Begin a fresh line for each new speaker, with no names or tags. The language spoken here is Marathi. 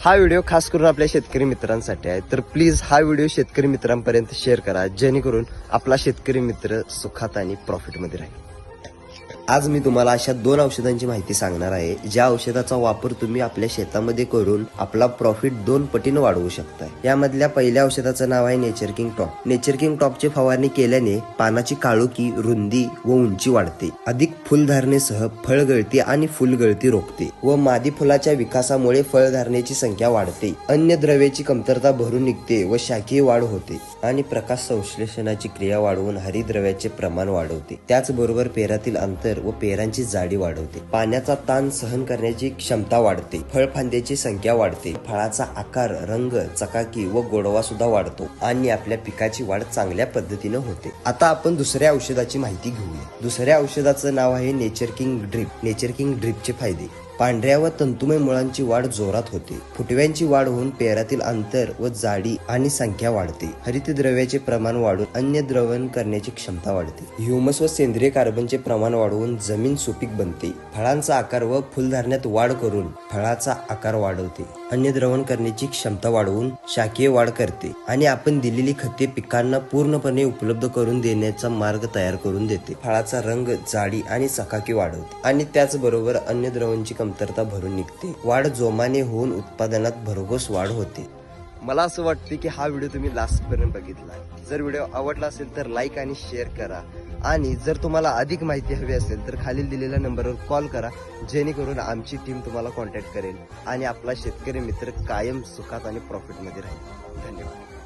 हा व्हिडिओ खास करून आपल्या शेतकरी मित्रांसाठी आहे, तर प्लीज हा व्हिडिओ शेतकरी मित्रांपर्यंत शेअर करा, जेणेकरून आपला शेतकरी मित्र सुखात आणि प्रॉफिटमध्ये राहील. आज मी तुम्हाला अशा 2 औषधांची माहिती सांगणार आहे, ज्या औषधाचा वापर तुम्ही आपल्या शेतामध्ये करून आपला प्रॉफिट 2 पटीने वाढवू शकता. यामधल्या पहिल्या औषधाचं नाव आहे nature king top. Nature king टॉपची फवारणी केल्याने पानाची काळोखी, रुंदी व उंची वाढते. अधिक फुलधारणेसह फळगळती आणि फुलगळती रोखते व मादी फुलाच्या विकासामुळे फळधारणेची संख्या वाढते. अन्य द्रव्याची कमतरता भरून निघते व शाखीय वाढ होते आणि प्रकाश संश्लेषणाची क्रिया वाढवून हरितद्रव्याचे प्रमाण वाढवते. त्याचबरोबर पेरातील अंतर व पेरांची जाडी वाढवते. पाण्याचा ताण सहन करण्याची क्षमता वाढते. फळफांद्याची संख्या वाढते. फळाचा आकार, रंग, चकाकी व गोडवा सुद्धा वाढतो आणि आपल्या पिकाची वाढ चांगल्या पद्धतीने होते. आता आपण दुसऱ्या औषधाची माहिती घेऊया. दुसऱ्या औषधाचं नाव आहे nature king drip. Nature king ड्रिपचे फायदे: पांढऱ्या व तंतुमय मुळांची वाढ जोरात होते. फुटव्यांची वाढ होऊन पेरातील अंतर व जाडी आणि संख्या वाढते. हरितद्रव्याचे प्रमाण वाढून अन्न द्रवण करण्याची क्षमता वाढते. ह्युमस व सेंद्रिय कार्बनचे प्रमाण वाढवून जमीन सुपीक बनते. फळांचा आकार व फुलधारण्यात वाढ करून फळाचा आकार वाढवते. अन्न द्रवण करण्याची क्षमता वाढवून शाखीय वाढ करते आणि आपण दिलेली खते पिकांना पूर्णपणे उपलब्ध करून देण्याचा मार्ग तयार करून देते. फळाचा रंग, जाडी आणि चकाकी वाढवते आणि त्याचबरोबर अन्न द्रवणची कमतरता भरून निघते. वाढ जोमाने होऊन उत्पादनात भरघोस वाढ होते. मला असं वाटतं की हा व्हिडिओ तुम्ही लास्ट पर्यंत बघितला. जर व्हिडिओ आवडला असेल तर लाईक आणि शेअर करा आणि जर तुम्हाला अधिक माहिती हवी असेल तर खालील दिलेल्या नंबरवर कॉल करा, जेणेकरून आमची टीम तुम्हाला कॉन्टॅक्ट करेल आणि आपला शेतकरी मित्र कायम सुखात आणि प्रॉफिटमध्ये राहील. धन्यवाद.